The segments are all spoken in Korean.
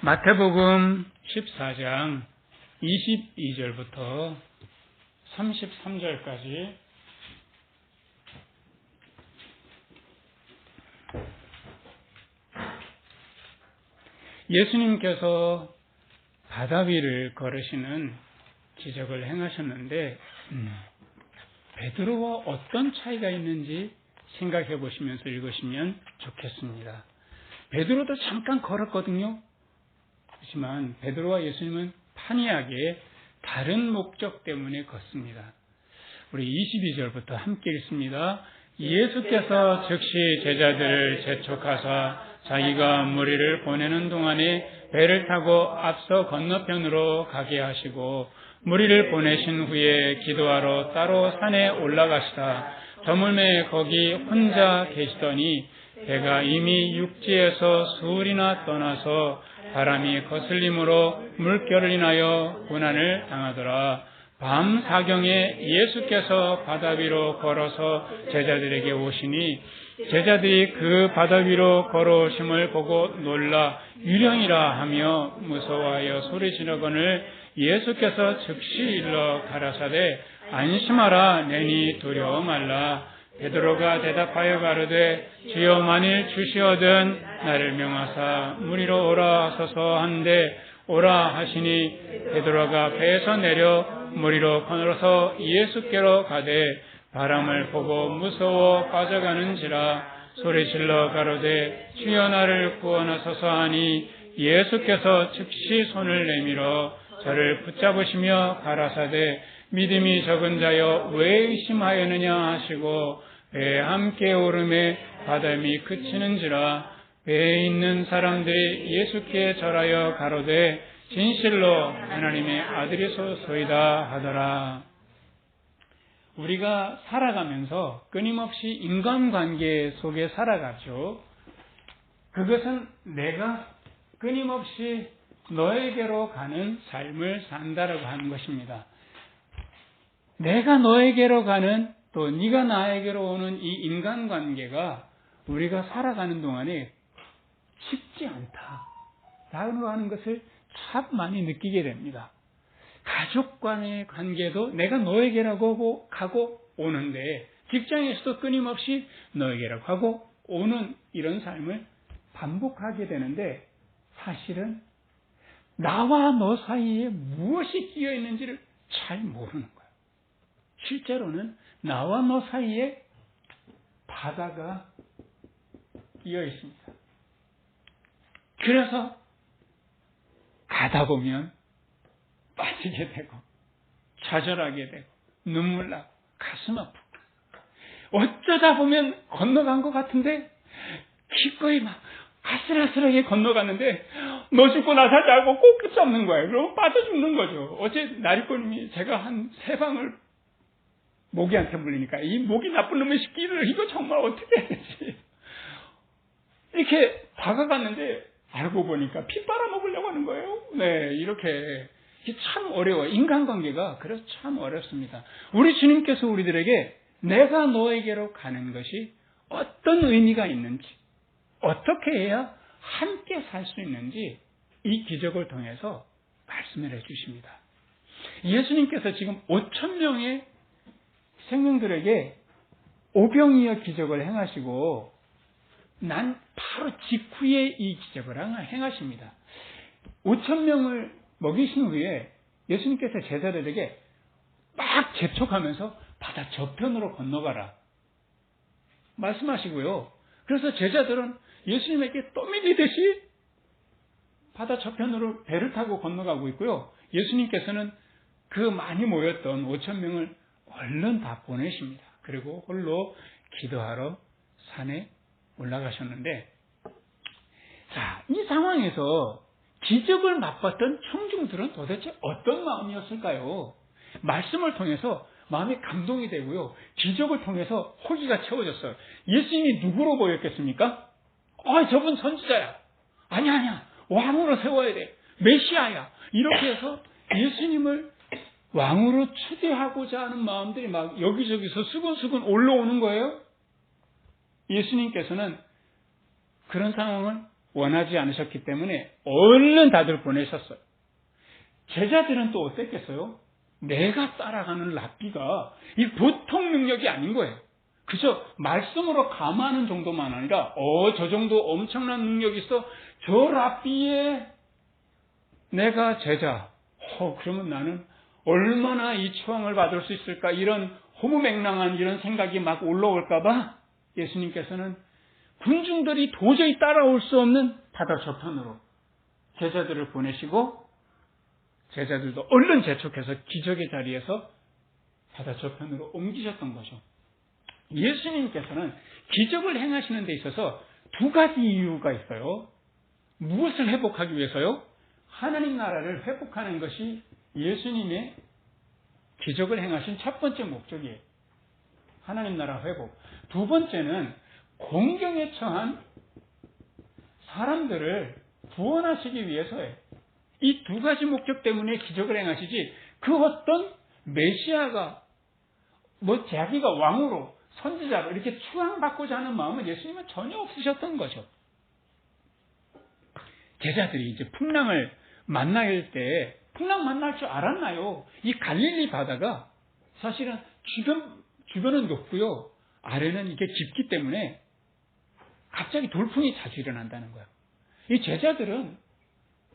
마태복음 14장 22절부터 33절까지 예수님께서 바다 위를 걸으시는 기적을 행하셨는데 베드로와 어떤 차이가 있는지 생각해 보시면서 읽으시면 좋겠습니다. 베드로도 잠깐 걸었거든요. 하지만 베드로와 예수님은 판이하게 다른 목적 때문에 걷습니다. 우리 22절부터 함께 읽습니다. 예수께서 즉시 제자들을 재촉하사 자기가 무리를 보내는 동안에 배를 타고 앞서 건너편으로 가게 하시고 무리를 보내신 후에 기도하러 따로 산에 올라가시다. 저물매 거기 혼자 계시더니 배가 이미 육지에서 수울이나 떠나서 바람이 거슬림으로 물결을 인하여 고난을 당하더라. 밤 사경에 예수께서 바다 위로 걸어서 제자들에게 오시니 제자들이 그 바다 위로 걸어오심을 보고 놀라 유령이라 하며 무서워하여 소리 지르거늘 예수께서 즉시 일러 가라사대 안심하라 내니 두려워 말라. 베드로가 대답하여 가로되 주여 만일 주시거든 나를 명하사 무리로 오라 하소서 한데 오라 하시니 베드로가 배에서 내려 무리로 걸어서 예수께로 가되 바람을 보고 무서워 빠져가는지라 소리질러 가로되 주여 나를 구원하소서 하니 예수께서 즉시 손을 내밀어 저를 붙잡으시며 가라사대 믿음이 적은 자여 왜 의심하였느냐 하시고 배에 함께 오름에 바람이 그치는지라 배에 있는 사람들이 예수께 절하여 가로되 진실로 하나님의 아들이소서이다 하더라. 우리가 살아가면서 끊임없이 인간관계 속에 살아가죠. 그것은 내가 끊임없이 너에게로 가는 삶을 산다라고 하는 것입니다. 내가 너에게로 가는 또 네가 나에게로 오는 이 인간관계가 우리가 살아가는 동안에 쉽지 않다라고 하는 것을 참 많이 느끼게 됩니다. 가족 간의 관계도 내가 너에게라고 가고 오는데 직장에서도 끊임없이 너에게라고 하고 오는 이런 삶을 반복하게 되는데 사실은 나와 너 사이에 무엇이 끼어 있는지를 잘 모르는 거예요. 실제로는 나와 너 사이에 바다가 끼어 있습니다. 그래서 가다 보면 빠지게 되고 좌절하게 되고 눈물 나고 가슴 아프고 어쩌다 보면 건너간 것 같은데 기꺼이 막 아슬아슬하게 건너갔는데 너 죽고 나 살자고 꼭 붙잡는 거예요. 그리고 빠져 죽는 거죠. 어제 나리꼬님이 제가 한 3방을 모기한테 물리니까 이 모기 나쁜 놈의 새끼를 이거 정말 어떻게 해야 되지? 이렇게 다가갔는데 알고 보니까 피 빨아먹으려고 하는 거예요. 네, 이렇게 참 어려워요. 인간관계가 그래서 참 어렵습니다. 우리 주님께서 우리들에게 내가 너에게로 가는 것이 어떤 의미가 있는지 어떻게 해야 함께 살 수 있는지 이 기적을 통해서 말씀을 해주십니다. 예수님께서 지금 5,000명의 생명들에게 오병이어 기적을 행하시고 난 바로 직후에 이 기적을 행하십니다. 5,000명을 먹이신 후에 예수님께서 제자들에게 막 재촉하면서 바다 저편으로 건너가라 말씀하시고요. 그래서 제자들은 예수님에게 떠밀리듯이 바다 저편으로 배를 타고 건너가고 있고요. 예수님께서는 그 많이 모였던 5,000명을 얼른 다 보내십니다. 그리고 홀로 기도하러 산에 올라가셨는데, 자, 이 상황에서 기적을 맛봤던 청중들은 도대체 어떤 마음이었을까요? 말씀을 통해서 마음이 감동이 되고요. 기적을 통해서 호기가 채워졌어요. 예수님이 누구로 보였겠습니까? 저분 선지자야. 아니야. 왕으로 세워야 돼. 메시아야. 이렇게 해서 예수님을 왕으로 추대하고자 하는 마음들이 막 여기저기서 수근수근 올라오는 거예요. 예수님께서는 그런 상황을 원하지 않으셨기 때문에 얼른 다들 보내셨어요. 제자들은 또 어땠겠어요? 내가 따라가는 랍비가 이 보통 능력이 아닌 거예요. 그저 말씀으로 감화하는 정도만 아니라 저 정도 엄청난 능력이 있어. 저 랍비의 내가 제자. 그러면 나는 얼마나 이 추앙을 받을 수 있을까? 이런 허무맹랑한 이런 생각이 막 올라올까 봐 예수님께서는 군중들이 도저히 따라올 수 없는 바다 저편으로 제자들을 보내시고 제자들도 얼른 재촉해서 기적의 자리에서 바다 저편으로 옮기셨던 거죠. 예수님께서는 기적을 행하시는 데 있어서 두 가지 이유가 있어요. 무엇을 회복하기 위해서요? 하나님 나라를 회복하는 것이 예수님의 기적을 행하신 첫 번째 목적이에요. 하나님 나라 회복. 두 번째는 공경에 처한 사람들을 구원하시기 위해서예요. 이 두 가지 목적 때문에 기적을 행하시지 그 어떤 메시아가 자기가 왕으로 선지자로 이렇게 추앙받고자 하는 마음은 예수님은 전혀 없으셨던 거죠. 제자들이 이제 풍랑을 만날 때 풍랑 만날 줄 알았나요? 이 갈릴리 바다가 사실은 주변은 높고요. 아래는 이게 깊기 때문에 갑자기 돌풍이 자주 일어난다는 거예요. 이 제자들은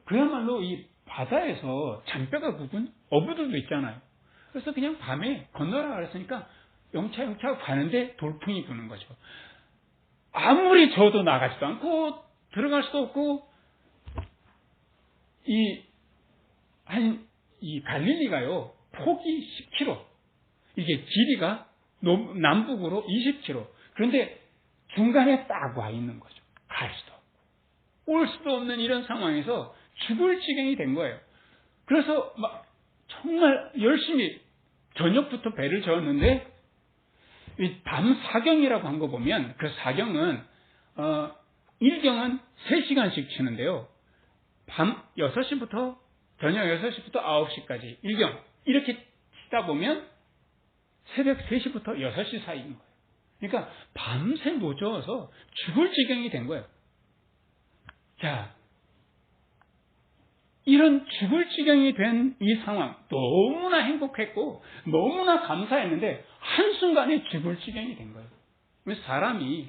그야말로 이 바다에서 잔뼈가 굵은 어부들도 있잖아요. 그래서 그냥 밤에 건너라 그랬으니까 영차 가는데 돌풍이 부는 거죠. 아무리 저도 나가지도 않고 들어갈 수도 없고 이 갈릴리가요 폭이 10km 이게 길이가 남북으로 20km 그런데 중간에 딱 와 있는 거죠. 갈 수도 없고 올 수도 없는 이런 상황에서 죽을 지경이 된 거예요. 그래서 막 정말 열심히 저녁부터 배를 저었는데 이 밤 사경이라고 한 거 보면 그 사경은 일경은 3시간씩 치는데요. 밤 6시부터 저녁 6시부터 9시까지 일경 이렇게 치다 보면 새벽 3시부터 6시 사이인 거예요. 그러니까 밤새 노져서 죽을 지경이 된 거예요. 자, 이런 죽을 지경이 된 이 상황 너무나 행복했고 너무나 감사했는데 한순간에 죽을 지경이 된 거예요. 사람이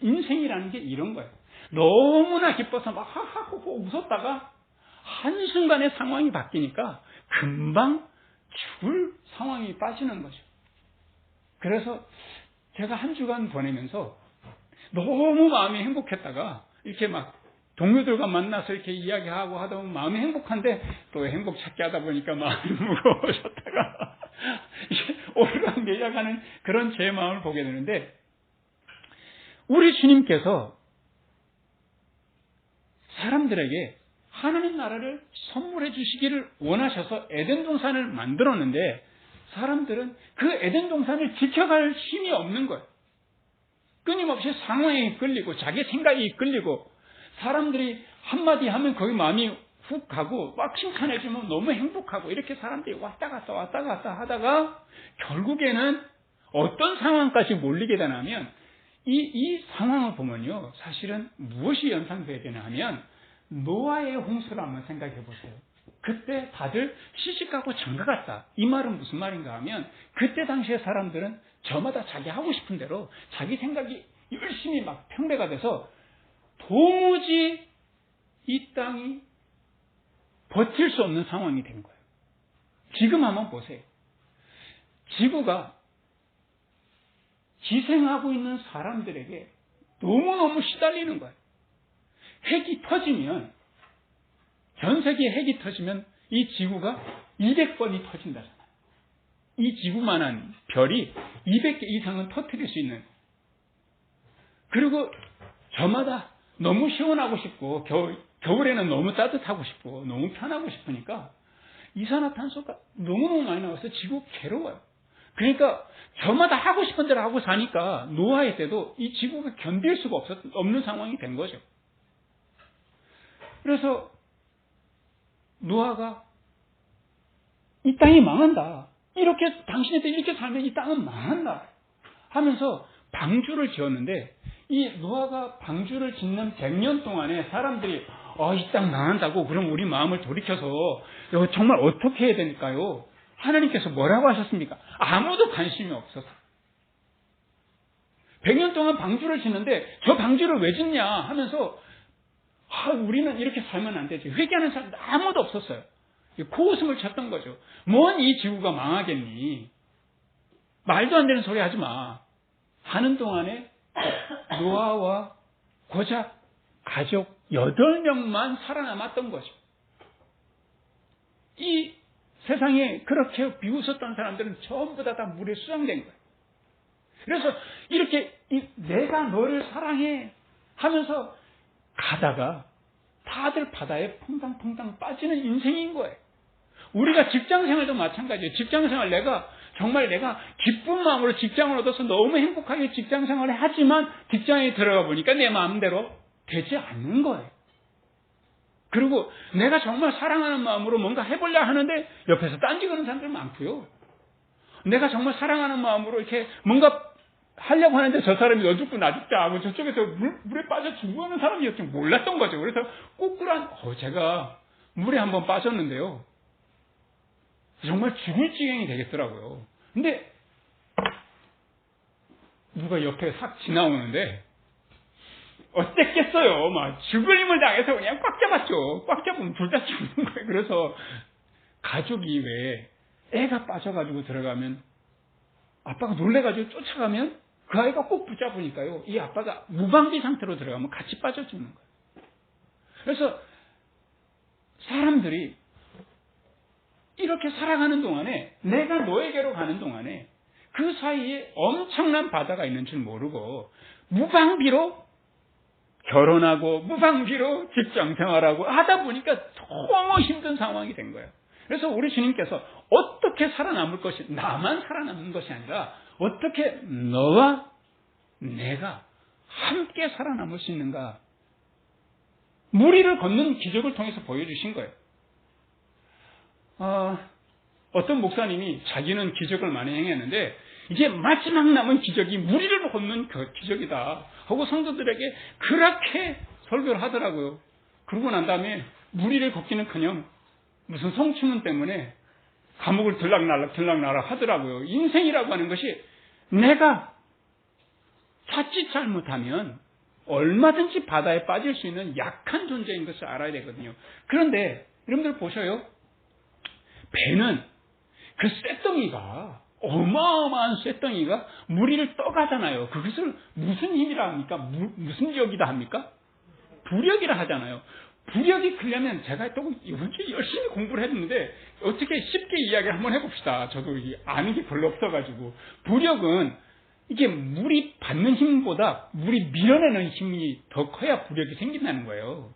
인생이라는 게 이런 거예요. 너무나 기뻐서 막 하하호호 웃었다가 한순간에 상황이 바뀌니까 금방 죽을 상황이 빠지는 거죠. 그래서 제가 한 주간 보내면서 너무 마음이 행복했다가 이렇게 막 동료들과 만나서 이렇게 이야기하고 하다 보면 마음이 행복한데 또 행복 찾기 하다 보니까 마음이 무거워졌다가 오르락내리락하는 그런 제 마음을 보게 되는데 우리 주님께서 사람들에게 하나님 나라를 선물해 주시기를 원하셔서 에덴 동산을 만들었는데 사람들은 그 에덴 동산을 지켜갈 힘이 없는 거예요. 끊임없이 상황에 이끌리고 자기 생각에 이끌리고 사람들이 한마디 하면 거기 마음이 훅 가고 막 칭찬해주면 너무 행복하고 이렇게 사람들이 왔다 갔다 하다가 결국에는 어떤 상황까지 몰리게 되냐면 이 상황을 보면요. 사실은 무엇이 연상돼야 되냐 하면 노아의 홍수를 한번 생각해 보세요. 그때 다들 시집가고 장가갔다. 이 말은 무슨 말인가 하면 그때 당시에 사람들은 저마다 자기 하고 싶은 대로 자기 생각이 열심히 막 평배가 돼서 도무지 이 땅이 버틸 수 없는 상황이 된 거예요. 지금 한번 보세요. 지구가 기생하고 있는 사람들에게 너무너무 시달리는 거예요. 핵이 터지면 전 세계에 핵이 터지면 이 지구가 200번이 터진다잖아요. 이 지구만한 별이 200개 이상은 터뜨릴 수 있는. 그리고 저마다 너무 시원하고 싶고 겨울에는 너무 따뜻하고 싶고 너무 편하고 싶으니까 이산화탄소가 너무너무 많이 나와서 지구 괴로워요. 그러니까 저마다 하고 싶은 대로 하고 사니까 노아의 때도 이 지구가 견딜 수가 없는 상황이 된 거죠. 그래서 노아가 이 땅이 망한다. 이렇게 당신네들 이렇게 살면 이 땅은 망한다 하면서 방주를 지었는데 이 노아가 방주를 짓는 100년 동안에 사람들이 이 땅 망한다고 그럼 우리 마음을 돌이켜서 이거 정말 어떻게 해야 될까요? 하나님께서 뭐라고 하셨습니까? 아무도 관심이 없어서. 100년 동안 방주를 짓는데 저 방주를 왜 짓냐 하면서 우리는 이렇게 살면 안 되지. 회개하는 사람도 아무도 없었어요. 코웃음을 쳤던 거죠. 뭔 이 지구가 망하겠니? 말도 안 되는 소리 하지 마. 하는 동안에 노아와 고작 가족 8명만 살아남았던 거죠. 이 세상에 그렇게 비웃었던 사람들은 전부 다 물에 수장된 거예요. 그래서 이렇게 내가 너를 사랑해 하면서 가다가 다들 바다에 퐁당퐁당 빠지는 인생인 거예요. 우리가 직장생활도 마찬가지예요. 직장생활 내가 기쁜 마음으로 직장을 얻어서 너무 행복하게 직장생활을 하지만 직장에 들어가 보니까 내 마음대로 되지 않는 거예요. 그리고 내가 정말 사랑하는 마음으로 뭔가 해보려 하는데 옆에서 딴지거는 사람들 많고요. 내가 정말 사랑하는 마음으로 이렇게 뭔가 하려고 하는데 저 사람이 너 죽고 나 죽자 하고 저쪽에서 물에 빠져 죽어가는 사람이었지 몰랐던 거죠. 그래서 꼬꾸란 제가 물에 한번 빠졌는데요. 정말 죽을 지경이 되겠더라고요. 근데 누가 옆에 싹 지나오는데 어땠겠어요? 막 죽을 힘을 당해서 그냥 꽉 잡았죠. 꽉 잡으면 둘 다 죽는 거예요. 그래서 가족이 왜 애가 빠져가지고 들어가면 아빠가 놀래가지고 쫓아가면 그 아이가 꼭 붙잡으니까요. 이 아빠가 무방비 상태로 들어가면 같이 빠져 죽는 거예요. 그래서 사람들이 이렇게 살아가는 동안에 내가 너에게로 가는 동안에 그 사이에 엄청난 바다가 있는 줄 모르고 무방비로 결혼하고 무방비로 직장생활하고 하다 보니까 너무 힘든 상황이 된 거예요. 그래서 우리 주님께서 어떻게 살아남을 것이 나만 살아남는 것이 아니라 어떻게 너와 내가 함께 살아남을 수 있는가 무리를 걷는 기적을 통해서 보여주신 거예요. 어떤 목사님이 자기는 기적을 많이 행했는데 이제 마지막 남은 기적이 무리를 걷는 그 기적이다 하고 성도들에게 그렇게 설교를 하더라고요. 그러고 난 다음에 무리를 걷기는커녕 무슨 성취문 때문에 감옥을 들락날락 하더라고요. 인생이라고 하는 것이 내가 자칫 잘못하면 얼마든지 바다에 빠질 수 있는 약한 존재인 것을 알아야 되거든요. 그런데 여러분들 보셔요. 배는 그 쇳덩이가 어마어마한 쇳덩이가 무리를 떠가잖아요. 그것을 무슨 힘이라 합니까? 무슨 력이다 합니까? 부력이라 하잖아요. 부력이 크려면 제가 또 이렇게 열심히 공부를 했는데 어떻게 쉽게 이야기를 한번 해봅시다. 저도 아는 게 별로 없어가지고 부력은 이게 물이 받는 힘보다 물이 밀어내는 힘이 더 커야 부력이 생긴다는 거예요.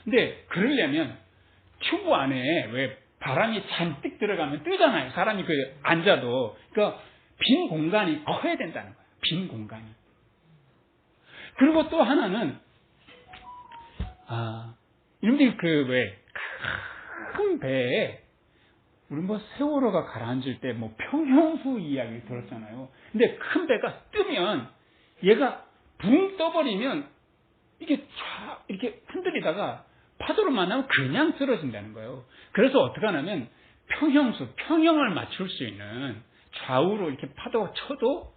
근데 그러려면 튜브 안에 왜 바람이 잔뜩 들어가면 뜨잖아요. 사람이 앉아도. 그러니까 빈 공간이 커야 된다는 거예요. 빈 공간이. 그리고 또 하나는, 여러분들이 큰 배에, 우리 세월호가 가라앉을 때 평형수 이야기 들었잖아요. 근데 큰 배가 뜨면 얘가 붕 떠버리면 이게 이렇게 흔들리다가 파도를 만나면 그냥 쓰러진다는 거예요. 그래서 어떻게 하냐면 평형을 맞출 수 있는 좌우로 이렇게 파도가 쳐도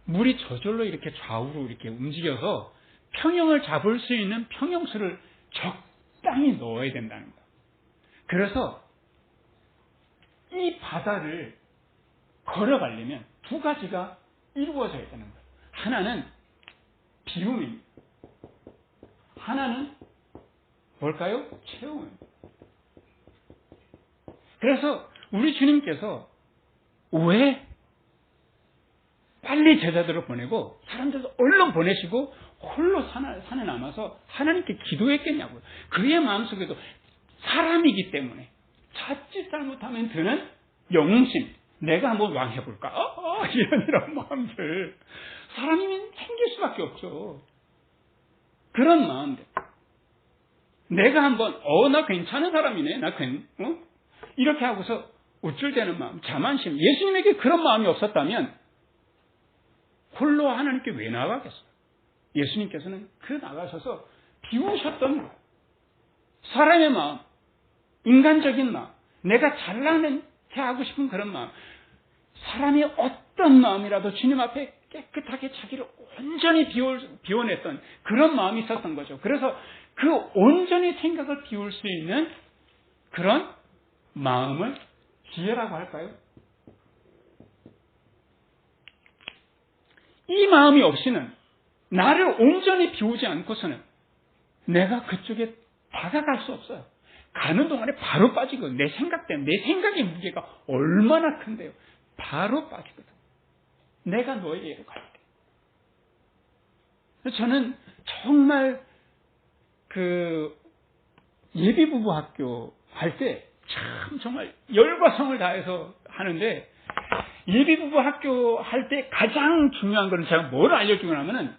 물이 저절로 이렇게 좌우로 이렇게 움직여서 평형을 잡을 수 있는 평형수를 적당히 넣어야 된다는 거예요. 그래서 이 바다를 걸어가려면 두 가지가 이루어져야 되는 거예요. 하나는 비움입니다. 하나는 뭘까요? 체험입니다. 그래서 우리 주님께서 왜 빨리 제자들을 보내고 사람들도 얼른 보내시고 홀로 산에 남아서 하나님께 기도했겠냐고요. 그의 마음속에도 사람이기 때문에 자칫 잘못하면 드는 영웅심, 내가 한번 왕 해볼까? 이런 마음들 사람이면 생길 수밖에 없죠. 그런 마음들. 내가 한번 나 괜찮은 사람이네. 이렇게 하고서 우쭐대는 마음, 자만심. 예수님에게 그런 마음이 없었다면 홀로 하나님께 왜 나가겠어요? 예수님께서는 그 나가셔서 비우셨던 거예요. 사람의 마음, 인간적인 마음, 내가 잘나게 하고 싶은 그런 마음, 사람이 어떤 마음이라도 주님 앞에 깨끗하게 자기를 온전히 비워냈던 그런 마음이 있었던 거죠. 그래서 그 온전히 생각을 비울 수 있는 그런 마음을 지혜라고 할까요? 이 마음이 없이는, 나를 온전히 비우지 않고서는 내가 그쪽에 다가갈 수 없어요. 가는 동안에 바로 빠지고, 내 생각 때문에, 내 생각의 무게가 얼마나 큰데요. 바로 빠지거든. 내가 너에게로 갈게. 저는 정말 예비부부 학교 할 때 참 정말 열과 성을 다해서 하는데, 예비부부 학교 할 때 가장 중요한 거는 제가 뭘 알려주냐면은,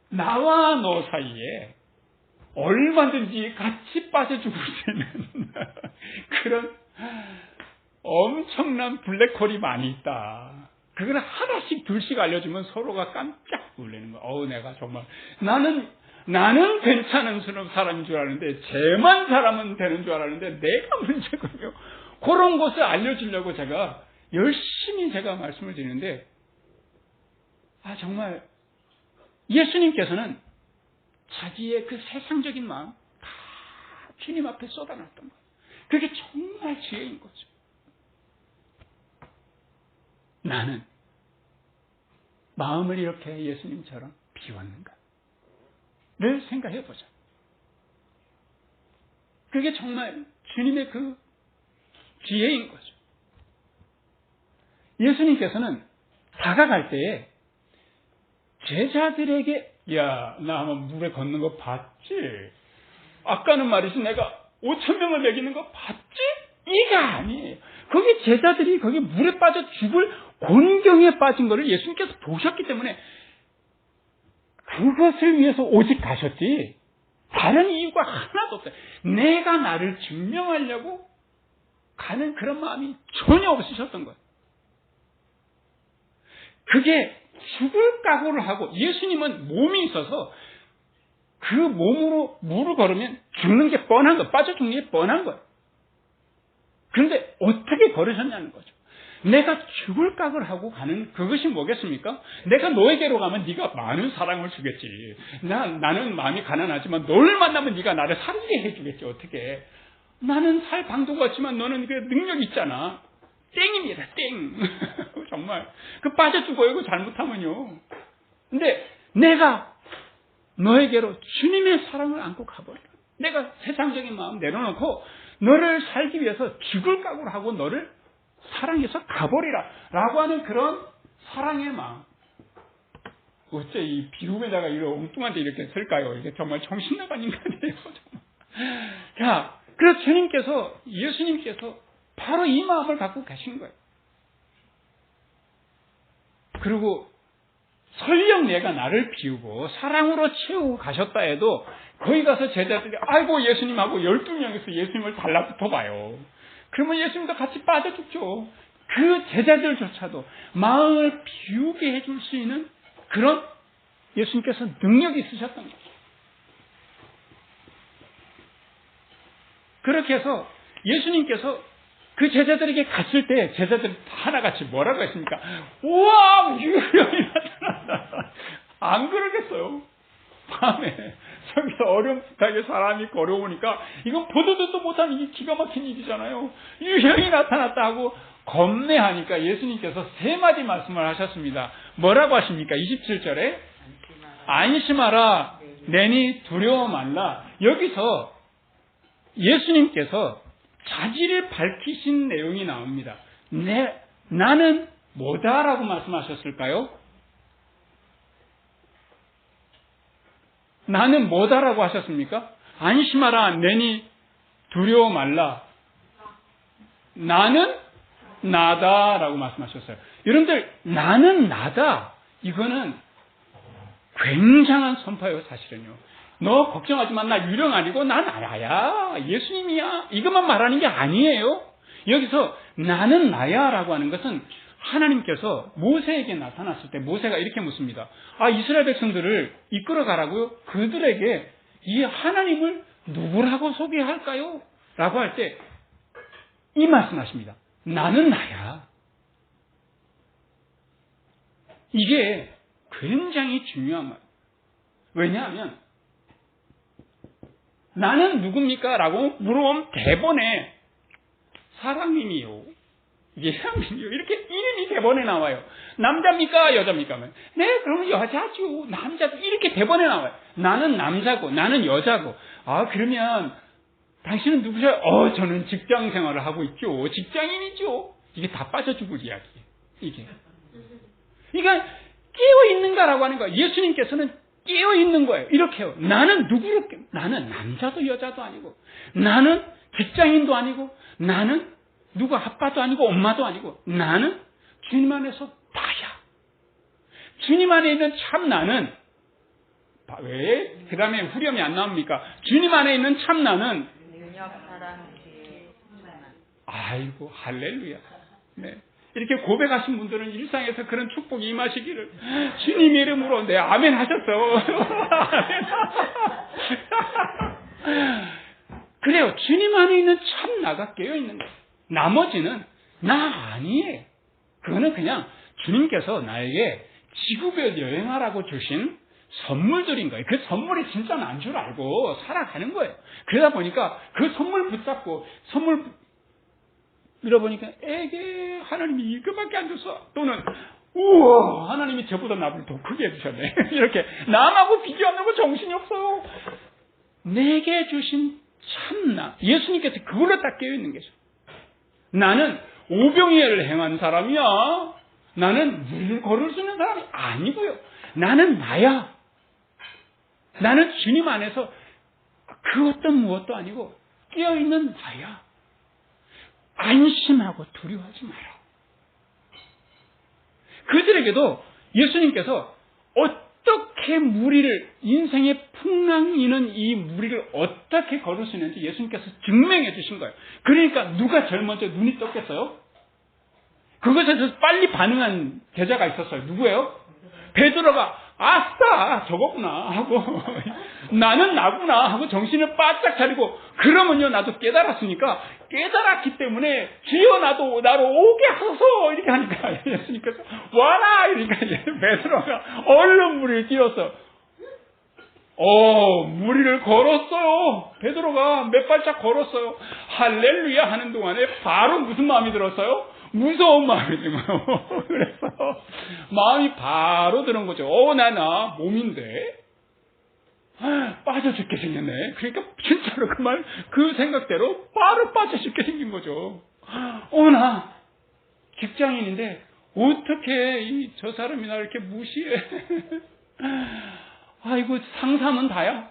나와 너 사이에 얼마든지 같이 빠져 죽을 수 있는 그런 엄청난 블랙홀이 많이 있다. 그걸 하나씩 둘씩 알려주면 서로가 깜짝 놀라는 거야. 내가 정말 나는 괜찮은 사람인 줄 알았는데, 쟤만 사람은 되는 줄 알았는데 내가 문제군요. 그런 것을 알려주려고 제가 열심히 말씀을 드리는데, 정말 예수님께서는 자기의 그 세상적인 마음 다 주님 앞에 쏟아놨던 거예요. 그게 정말 지혜인 거죠. 나는 마음을 이렇게 예수님처럼 비웠는가? 를 생각해 보자. 그게 정말 주님의 그 지혜인 거죠. 예수님께서는 다가갈 때에 제자들에게, 야, 나 한번 물에 걷는 거 봤지? 아까는 말이지, 내가 5,000명을 먹이는 거 봤지? 이게 아니에요. 거기 제자들이 거기 물에 빠져 죽을 곤경에 빠진 거를 예수님께서 보셨기 때문에 그것을 위해서 오직 가셨지, 다른 이유가 하나도 없어요. 내가 나를 증명하려고 가는 그런 마음이 전혀 없으셨던 거예요. 그게 죽을 각오를 하고, 예수님은 몸이 있어서 그 몸으로 물을 걸으면 죽는 게 뻔한 거예요. 빠져 죽는 게 뻔한 거예요. 그런데 어떻게 걸으셨냐는 거죠. 내가 죽을 각오를 하고 가는 그것이 뭐겠습니까? 내가 너에게로 가면 네가 많은 사랑을 주겠지. 나는 마음이 가난하지만 너를 만나면 네가 나를 살게 해주겠지. 어떻게? 나는 살 방도가 없지만 너는 그 능력이 있잖아. 땡입니다. 땡. 정말 그 빠져 죽어요. 이거 잘못하면요. 근데 내가 너에게로 주님의 사랑을 안고 가버려. 내가 세상적인 마음 내려놓고 너를 살기 위해서 죽을 각오를 하고 너를 사랑해서 가버리라 라고 하는 그런 사랑의 마음. 어째 이 비움에다가 이런 엉뚱한데 이렇게 쓸까요? 이게 정말 정신나간 인간이에요. 자, 그래서 예수님께서 바로 이 마음을 갖고 가신 거예요. 그리고 설령 내가 나를 비우고 사랑으로 채우고 가셨다 해도 거기 가서 제자들이 아이고 예수님하고 12명에서 예수님을 달라붙어 봐요. 그러면 예수님도 같이 빠져 죽죠. 그 제자들조차도 마음을 비우게 해줄 수 있는 그런 예수님께서 능력이 있으셨던 거죠. 그렇게 해서 예수님께서 그 제자들에게 갔을 때 제자들이 하나같이 뭐라고 했습니까? 우와, 유령이 나타났다. 안 그러겠어요. 밤에 저기서 어렴풋하게 사람이 걸어오니까 이건 보도 듣도 못한 이 기가 막힌 일이잖아요. 유령이 나타났다 하고 겁내하니까 예수님께서 3마디 말씀을 하셨습니다. 뭐라고 하십니까? 27절에 안심하라, 내니 두려워 말라. 여기서 예수님께서 자기를 밝히신 내용이 나옵니다. 나는 뭐다라고 말씀하셨을까요? 나는 뭐다라고 하셨습니까? 안심하라, 내니 두려워 말라. 나는 나다라고 말씀하셨어요. 여러분들, 나는 나다. 이거는 굉장한 선포예요, 사실은요. 너 걱정하지 마. 나 유령 아니고 난 나야. 예수님이야. 이것만 말하는 게 아니에요. 여기서 나는 나야라고 하는 것은 하나님께서 모세에게 나타났을 때 모세가 이렇게 묻습니다. 이스라엘 백성들을 이끌어 가라고요? 그들에게 이 하나님을 누구라고 소개할까요? 라고 할 때 이 말씀하십니다. 나는 나야. 이게 굉장히 중요한 말. 왜냐하면 나는 누굽니까? 라고 물어보면 대본에 사랑님이요. 예상님이요. 이렇게 이름이 대본에 나와요. 남자입니까? 여자입니까? 네, 그러면 여자죠. 남자도 이렇게 대본에 나와요. 나는 남자고 나는 여자고. 그러면 당신은 누구세요? 저는 직장 생활을 하고 있죠. 직장인이죠. 이게 다 빠져 죽을 이야기예요. 이게. 그러니까 깨어있는가라고 하는 거예요. 예수님께서는 깨어있는 거예요. 이렇게요. 나는 누구로, 나는 남자도 여자도 아니고, 나는 직장인도 아니고, 나는 누구 아빠도 아니고, 엄마도 아니고, 나는 주님 안에서 나야. 주님 안에 있는 참 나는, 왜? 그 다음에 후렴이 안 나옵니까? 주님 안에 있는 참 나는, 아이고, 할렐루야. 네. 이렇게 고백하신 분들은 일상에서 그런 축복이 임하시기를 주님 이름으로 아멘 하셨어. 그래요. 주님 안에 있는 참 나가 깨어있는 거예요. 나머지는 나 아니에요. 그거는 그냥 주님께서 나에게 지구별 여행하라고 주신 선물들인 거예요. 그 선물이 진짜 난 줄 알고 살아가는 거예요. 그러다 보니까 그 선물 붙잡고 선물 밀어보니까 에게 하나님이 이거밖에 안 줬어. 또는 우와 하나님이 저보다 나를 더 크게 해주셨네. 이렇게 남하고 비교하는 거 정신이 없어요. 내게 주신 참나 예수님께서 그걸로 딱 깨어있는 거죠. 나는 오병이어를 행한 사람이야. 나는 물을 걸을 수 있는 사람이 아니고요. 나는 나야. 나는 주님 안에서 그 어떤 무엇도 아니고 깨어있는 나야. 안심하고 두려워하지 마라. 그들에게도 예수님께서 어떻게 무리를 인생의 풍랑이는 이 무리를 어떻게 걸을 수 있는지 예수님께서 증명해 주신 거예요. 그러니까 누가 제일 먼저 눈이 떴겠어요? 그것에 대해서 빨리 반응한 제자가 있었어요. 누구예요? 베드로가 아싸 저거구나 하고 나는 나구나 하고 정신을 바짝 차리고 그러면요 나도 깨달았으니까 깨달았기 때문에 주여 나도 나로 오게 하소서 이렇게 하니까 예수님께서 와라 이러니까 베드로가 얼른 무리를 띄웠어. 무리를 걸었어요. 베드로가 몇 발짝 걸었어요. 할렐루야 하는 동안에 바로 무슨 마음이 들었어요? 무서운 마음이 든 거예요. 그래서 마음이 바로 드는 거죠. 나 몸인데 빠져 죽게 생겼네. 그러니까 진짜로 그 생각대로 바로 빠져 죽게 생긴 거죠. 나 직장인인데 어떻게 저 사람이 나를 이렇게 무시해? 이거 상사면 다야?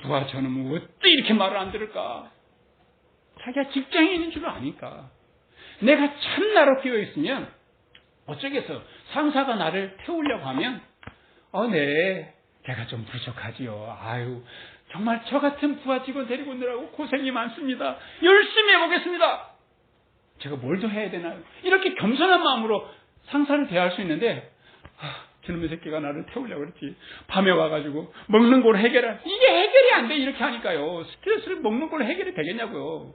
누가 저놈은 어떻게 이렇게 말을 안 들을까? 자기가 직장인인 줄 아니까. 내가 참나로 깨어있으면 어쩌겠어. 상사가 나를 태우려고 하면 네, 제가 좀 부족하지요. 정말 저 같은 부하 직원 데리고 오느라고 고생이 많습니다. 열심히 해보겠습니다. 제가 뭘 더 해야 되나요? 이렇게 겸손한 마음으로 상사를 대할 수 있는데 저놈의 새끼가 나를 태우려고 그랬지. 밤에 와가지고 먹는 걸 해결해. 이게 해결이 안 돼. 이렇게 하니까요. 스트레스를 먹는 걸로 해결이 되겠냐고요.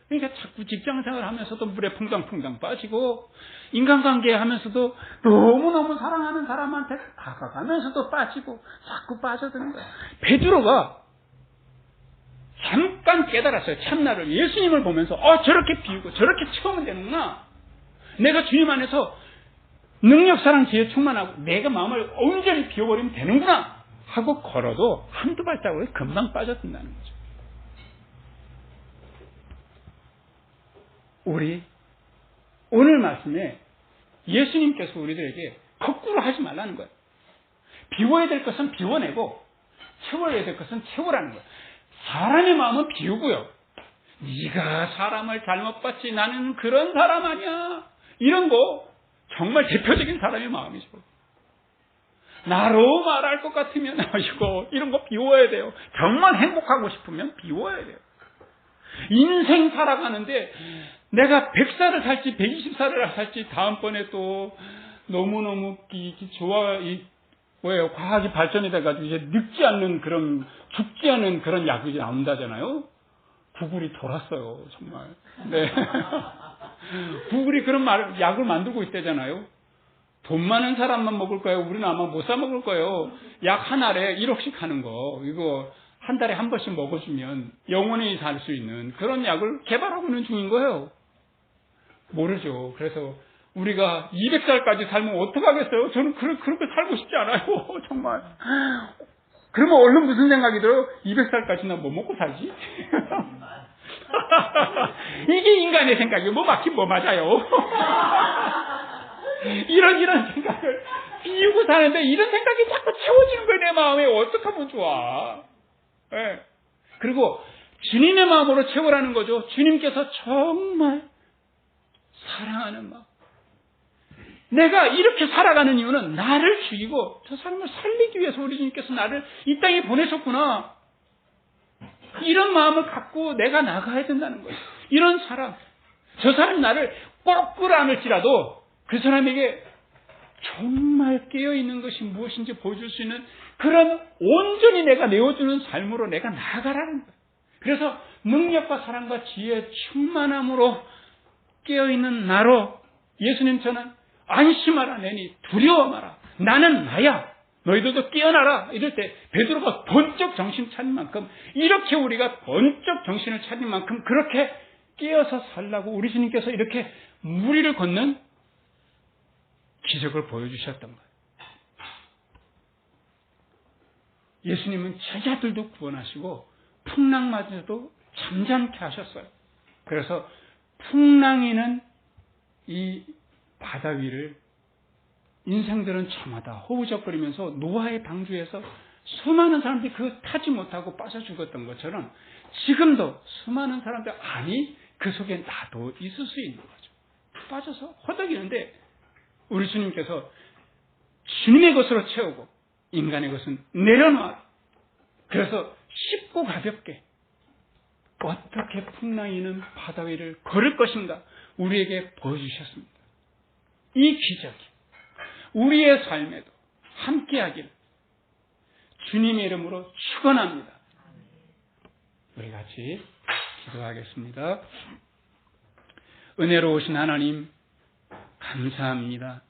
그러니까 자꾸 직장생활 하면서도 물에 풍덩풍덩 빠지고 인간관계 하면서도 너무너무 사랑하는 사람한테 다가가면서도 빠지고 자꾸 빠져드는 거예요. 베드로가 잠깐 깨달았어요. 참나를. 예수님을 보면서 저렇게 비우고 저렇게 채우면 되는구나. 내가 주님 안에서 능력, 사랑, 지혜 충만하고 내가 마음을 온전히 비워버리면 되는구나 하고 걸어도 한두 발자국에 금방 빠져든다는 거죠. 우리 오늘 말씀에 예수님께서 우리들에게 거꾸로 하지 말라는 거예요. 비워야 될 것은 비워내고 채워야 될 것은 채우라는 거예요. 사람의 마음은 비우고요. 네가 사람을 잘못 봤지 나는 그런 사람 아니야. 이런 거 정말 대표적인 사람의 마음이죠. 나로 말할 것 같으면 이런 거 비워야 돼요. 정말 행복하고 싶으면 비워야 돼요. 인생 살아가는데 내가 100살을 살지 120살을 살지 다음번에 또 너무너무 좋아 뭐예요? 과학이 발전이 돼가지고 이제 늙지 않는 그런 죽지 않는 그런 약이 나온다잖아요. 구글이 돌았어요, 정말. 네. 구글이 그런 약을 만들고 있대잖아요. 돈 많은 사람만 먹을 거예요. 우리는 아마 못 사 먹을 거예요. 약 한 알에 1억씩 하는 거. 이거 한 달에 한 번씩 먹어주면 영원히 살 수 있는 그런 약을 개발하고 있는 중인 거예요. 모르죠. 그래서 우리가 200살까지 살면 어떡하겠어요? 저는 그렇게 살고 싶지 않아요. 정말. 그러면 얼른 무슨 생각이 들어요? 200살까지 나 뭐 먹고 살지? 이게 인간의 생각이에요. 뭐 맞긴 뭐 맞아요. 이런 생각을 비우고 사는데 이런 생각이 자꾸 채워지는 거예요. 내 마음에 어떻게 하면 좋아. 네. 그리고 주님의 마음으로 채우라는 거죠. 주님께서 정말 사랑하는 마음. 내가 이렇게 살아가는 이유는 나를 죽이고 저 사람을 살리기 위해서 우리 주님께서 나를 이 땅에 보내셨구나. 이런 마음을 갖고 내가 나가야 된다는 거예요. 이런 사람, 저 사람이 나를 꼭 끌어안을지라도 그 사람에게 정말 깨어있는 것이 무엇인지 보여줄 수 있는 그런 온전히 내가 내어주는 삶으로 내가 나아가라는 거예요. 그래서 능력과 사랑과 지혜의 충만함으로 깨어있는 나로 예수님처럼 안심하라 내니 두려워 마라. 나는 나야. 너희들도 깨어나라. 이럴 때 베드로가 번쩍 정신 차린 만큼 이렇게 우리가 번쩍 정신을 차린 만큼 그렇게 깨어서 살라고 우리 주님께서 이렇게 무리를 걷는 기적을 보여주셨던 거예요. 예수님은 제자들도 구원하시고 풍랑마저도 잠잠케 하셨어요. 그래서 풍랑이는 이 바다 위를 인생들은 저마다 허우적거리면서 노아의 방주에서 수많은 사람들이 그 타지 못하고 빠져 죽었던 것처럼 지금도 수많은 사람들 아니 그 속에 나도 있을 수 있는 거죠. 빠져서 허덕이는데 우리 주님께서 주님의 것으로 채우고 인간의 것은 내려놔. 그래서 쉽고 가볍게 어떻게 풍랑이는 바다 위를 걸을 것인가 우리에게 보여주셨습니다. 이 기적이 우리의 삶에도 함께하기를 주님의 이름으로 축원합니다. 우리 같이 기도하겠습니다. 은혜로우신 하나님 감사합니다.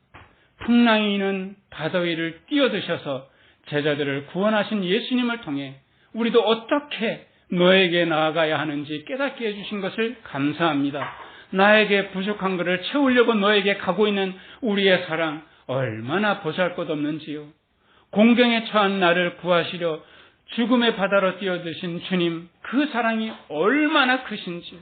풍랑이는 바다 위를 뛰어드셔서 제자들을 구원하신 예수님을 통해 우리도 어떻게 너에게 나아가야 하는지 깨닫게 해주신 것을 감사합니다. 나에게 부족한 것을 채우려고 너에게 가고 있는 우리의 사랑 얼마나 보잘것없는지요. 공경에 처한 나를 구하시려 죽음의 바다로 뛰어드신 주님 그 사랑이 얼마나 크신지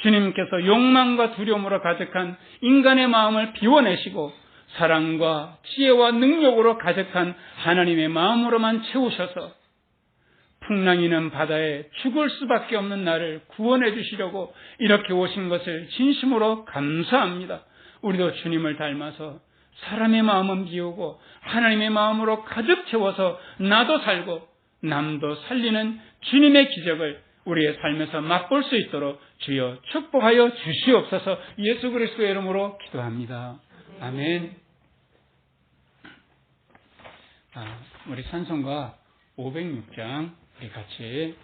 주님께서 욕망과 두려움으로 가득한 인간의 마음을 비워내시고 사랑과 지혜와 능력으로 가득한 하나님의 마음으로만 채우셔서 풍랑이는 바다에 죽을 수밖에 없는 나를 구원해 주시려고 이렇게 오신 것을 진심으로 감사합니다. 우리도 주님을 닮아서 사람의 마음은 비우고 하나님의 마음으로 가득 채워서 나도 살고 남도 살리는 주님의 기적을 우리의 삶에서 맛볼 수 있도록 주여 축복하여 주시옵소서. 예수 그리스도의 이름으로 기도합니다. 아멘. 우리 찬송가 506장 우리 같이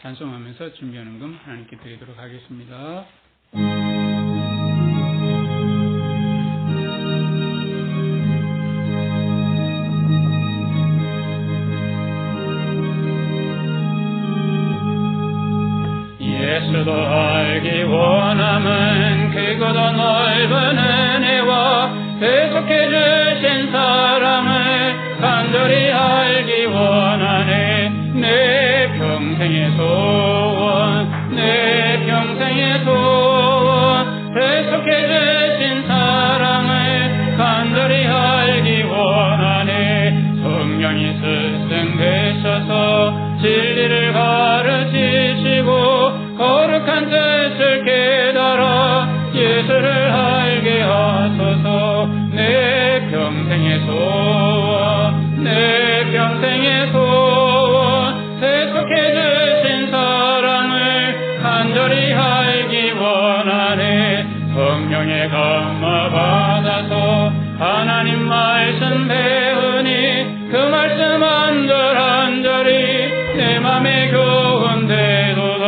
찬송하면서 준비하는 금 하나님께 드리도록 하겠습니다. 예수도 알기 원함은 크고도 넓은 은혜와 계속해 주신 사랑을 간절히 알기 원하네. 내 평생의 소원 내 평생의 소원 계속해 주신 사랑을 간절히 알기 원하네. 성령이 스승되셔서 진리를 가르치시고 거룩한 뜻을 깨달아 예수를 알게 하소서. 내 평생의 소원 내 평생의 소원 계속해 주신 사랑을 맘에 교훈되도다.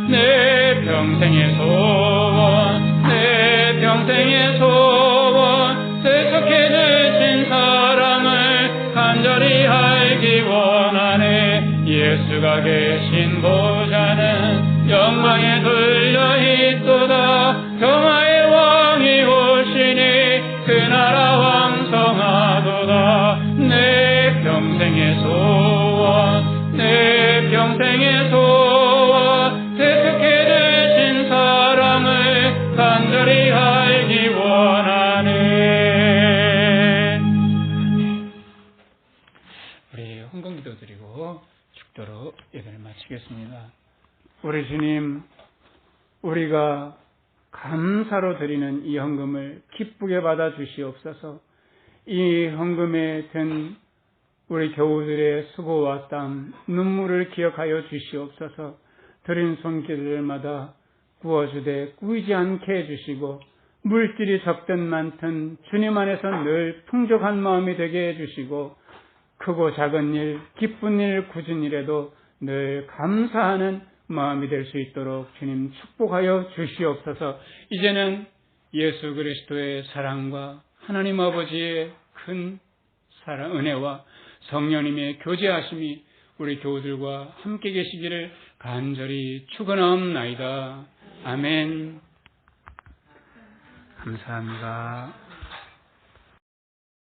내 평생의 소원, 내 평생의 소원, 세속해 주신 사랑을 간절히 알기 원하네. 예수가 계신 보좌는 영광에 둘려 있도다. 평화의 왕이 오시니 그 나라 왕성하도다. 내 평생의 소원, 내 평생의 소원, 세속해 주신 사랑을 간절히 알기 원하네. 우리 헌금기도 드리고 축도로 예배를 마치겠습니다. 우리 주님, 우리가 감사로 드리는 이 헌금을 기쁘게 받아 주시옵소서. 이 헌금에 든 우리 교우들의 수고와 땀, 눈물을 기억하여 주시옵소서. 드린 손길들마다 구워주되 꾸이지 않게 해주시고, 물질이 적든 많든 주님 안에서 늘 풍족한 마음이 되게 해주시고, 크고 작은 일, 기쁜 일, 굳은 일에도 늘 감사하는 마음이 될 수 있도록 주님 축복하여 주시옵소서. 이제는 예수 그리스도의 사랑과 하나님 아버지의 큰 사랑, 은혜와 성령님의 교제하심이 우리 교우들과 함께 계시기를 간절히 축원하옵나이다. 아멘. 감사합니다.